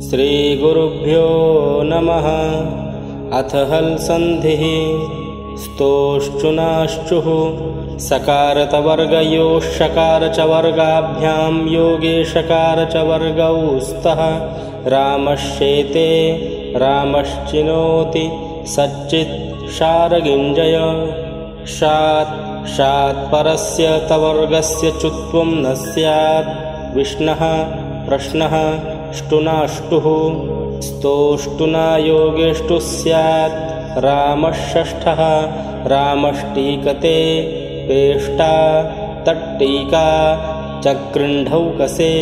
श्रीगुरुभ्यो नमः। अथ हल् सन्धिः। स्तोश्चुनाश्चुः सकारतवर्गयोः शकार च वर्गाभ्यां योगे शकार च वर्गौ स्तः रामश्चेते रामश्चिनोति सच्चित् शारगिञ्जय शात् शात्परस्य तवर्गस्य चुत्वं न स्यात् विष्णः प्रश्नः ष्टुनाष्टुः स्तोष्टुना योगेष्टुः स्यात् रामषष्ठः रामष्टीकते पेष्टा तट्टीका चकृण्ढौकसे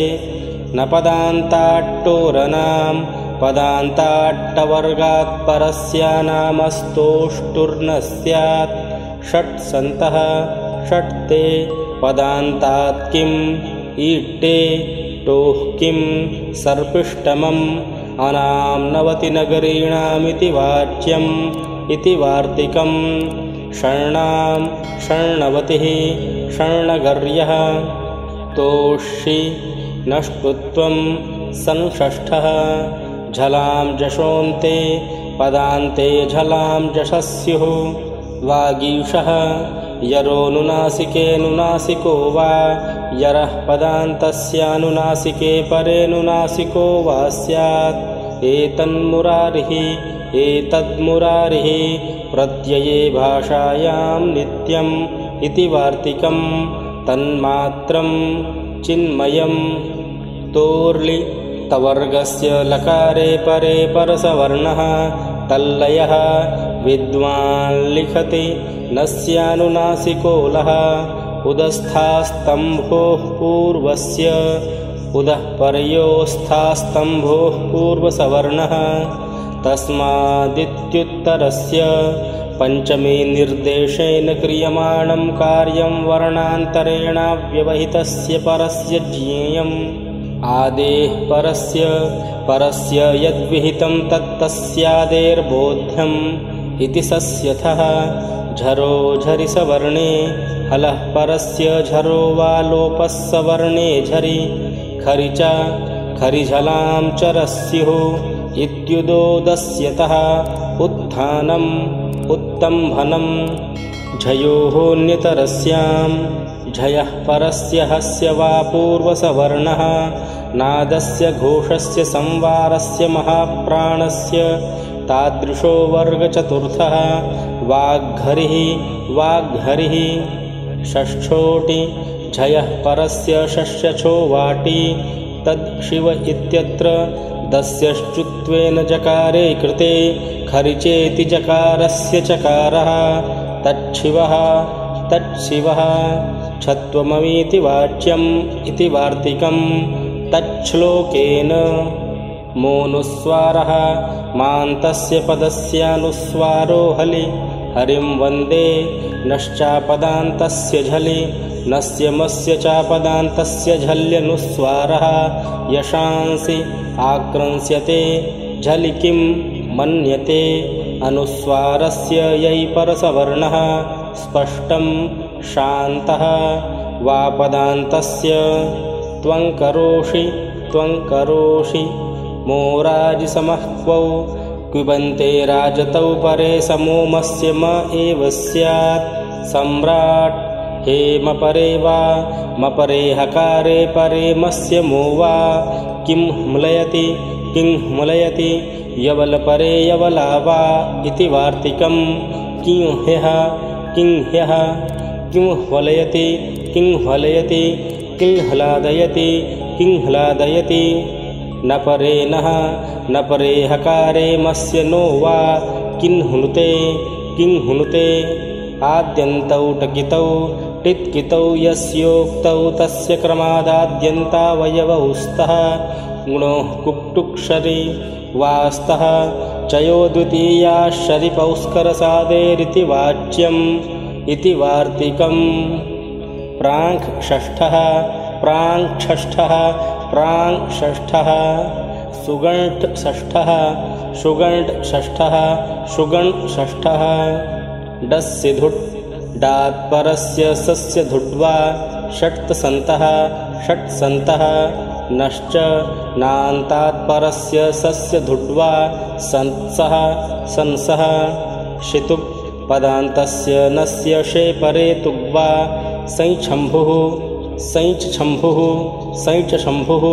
न पदान्ताट्टोरनां पदान्ताट्टवर्गात् परस्यानामस्तोष्टुर्न स्यात् षट्सन्तः षट्ते पदान्तात् किम् ईट्टे टोः किं सर्पिष्टमम् अनाम्नवतिनगरीणामिति वाच्यम् इति वार्तिकम् षण्णां षण्णवतिः षण्णगर्यः तोषि नष्टुत्वं संषष्ठः झलां जशोन्ते पदान्ते झलां जशस्युः वागीषः यरोनुनासिकेऽनुनासिको वा यरः पदान्तस्यानुनासिके परेऽनुनासिको वा स्यात् एतन्मुरारिः एतद्मुरारिः प्रत्यये भाषायां नित्यम् इति वार्तिकम् तन्मात्रं चिन्मयम् तोर्लि तवर्गस्य लकारे परे परसवर्णः तल्लयः विद्वान् लिखति न स्यानुनासिको लः उदस्थास्तम्भोः पूर्वस्य उदः पर्योस्थास्तम्भोः पूर्वसवर्णः तस्मादित्युत्तरस्य पञ्चमे निर्देशेन क्रियमाणं कार्यं वर्णान्तरेणाव्यवहितस्य परस्य ज्ञेयम् आदेः परस्य यद्विहितं तत्तस्यादेर्बोध्यम् इति सस्यथः झरो झरि सवर्णे हलः परस्य झरो वा लोपः सवर्णे झरि खरि च खरिझलां चरस्युः इत्युदोदस्यतः उत्थानम् उत्तम्भनम् झयोः न्यतरस्यां झयः परस्य हस्य वा पूर्वसवर्णः नादस्य घोषस्य संवारस्य महाप्राणस्य तादृशो वर्गचतुर्थः वाग्घरिः वाग्घरिः षष्ठोटि झयः परस्य षष्ठ्यछो वाटी तद् शिव इत्यत्र दस्यश्चुत्वेन जकारे कृते खरिचेति जकारस्य चकारः तच्छिवः तच्छिवः छत्वममीति वाच्यम् इति वार्तिकम् तच्छ्लोकेन मोनुस्वारः मान्तस्य पदस्यानुस्वारो हलि हरिं वन्दे नश्चापदान्तस्य झलि नस्य मस्य चापदान्तस्य झल्यनुस्वारः यशांसि आक्रंस्यते झलि किं मन्यते अनुस्वारस्य यै परसवर्णः स्पष्टं शान्तः वा पदान्तस्य त्वङ्करोषि मोराजिसमः क्वौ क्विबन्ते राजतौ परे समोमस्य म एव स्यात् सम्राट् हेम परे वा मपरे हकारे परे मस्य मो वा किं म्लयति यवलपरे यवला वा इति वार्तिकम् किंह्यः किंह्वलयति किंह्लादयति न परे नः न परे हकारे मस्य नो वा किंहुनुते आद्यन्तौ टकितौ टित्कितौ यस्योक्तौ तस्य क्रमादाद्यन्तावयवौ स्तः गुणोः कुक्टुक्षरि वास्तः चयो द्वितीयाश्चरिपौस्करसादेरिति वाच्यम् इति वार्तिकम् प्राङ्षष्ठः सुगण्षष्ठः शुगण्षष्ठः डस्य धुट् डात्परस्य सस्य धुड्वा षट्सन्तः नश्च नान्तात्परस्य सस्य धुड्वा संसः संसः शितुप् पदान्तस्य नस्य शेपरे तुग्वा सैच्छम्भुः सैच्छम्भुः सैच्छम्भुः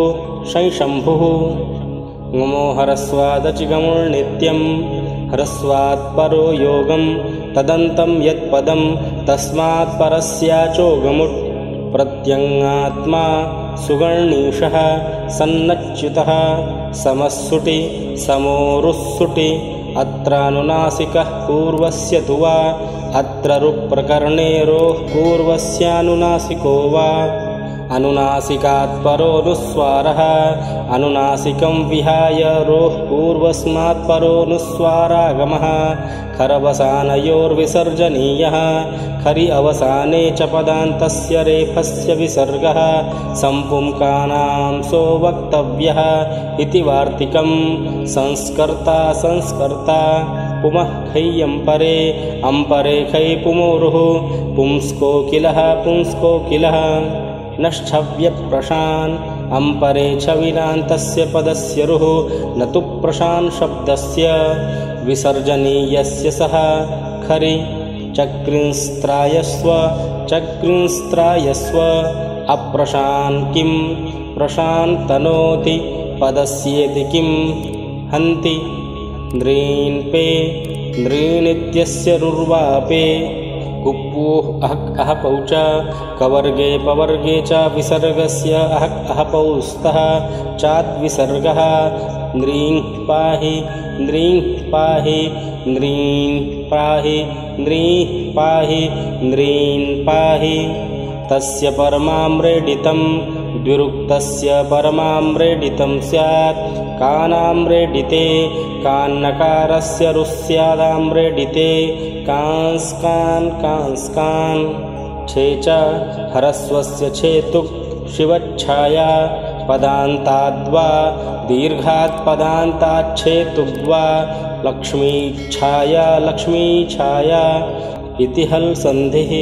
शैशम्भुः गमो ह्रस्वादचिगमुर्नित्यं ह्रस्वात् परो योगं तदन्तं यत्पदं तस्मात् परस्याचो गमुट् प्रत्यङ्गात्मा सुगर्णीषः सन्नच्युतः समस्सुटि समोरुस्सुटि अत्रानुनासिकः पूर्वस्य तु वा अत्र रुप्रकरणे रोः पूर्वस्यानुनासिको वा अनुनासिकात् परोनुस्वारः अनुनासिकं विहाय रोः पूर्वस्मात् परोनुस्वारागमः खरवसानयोर्विसर्जनीयः खरि अवसाने च पदान्तस्य रेफस्य विसर्गः सम्पुंकानां सो वक्तव्यः इति वार्तिकं संस्कर्ता संस्कर्ता पुमः खय्यंपरे अंपरे खै पुमोरुः पुंस्को किलः पुंस्को किलः नश्छव्यप्रशान् अंपरे छविनान्तस्य पदस्य रुः न तु प्रशान् शब्दस्य विसर्जनीयस्य सः खरि चक्रिंस्त्रायस्व चक्रिंस्त्रायस्व अप्रशान् किं प्रशान् तनोति पदस्येति किं हन्ति नृन्पे नृनित्यस्य रुर्वापे कुप्पुः अहक् अहपौ च कवर्गे पवर्गे च विसर्गस्य अहक् अहपौस्तः चाद्विसर्गः नृं पाहि नृं पाहि नृं पाहि नृं पाहि नृं पाहि तस्य परमाम्रेडितं द्विरुक्तस्य परमाम्रेडितं स्यात् कानाम्रेडिते कान्नकारस्य रुस्स्यादाम्रेडिते कांस्कान् कांस्कान् छे च ह्रस्वस्य छेतुक् शिवच्छाया पदान्ताद्वा दीर्घात् पदान्ताच्छेतुग्वा लक्ष्मीच्छाया लक्ष्मीच्छाया इति हल् सन्धिः।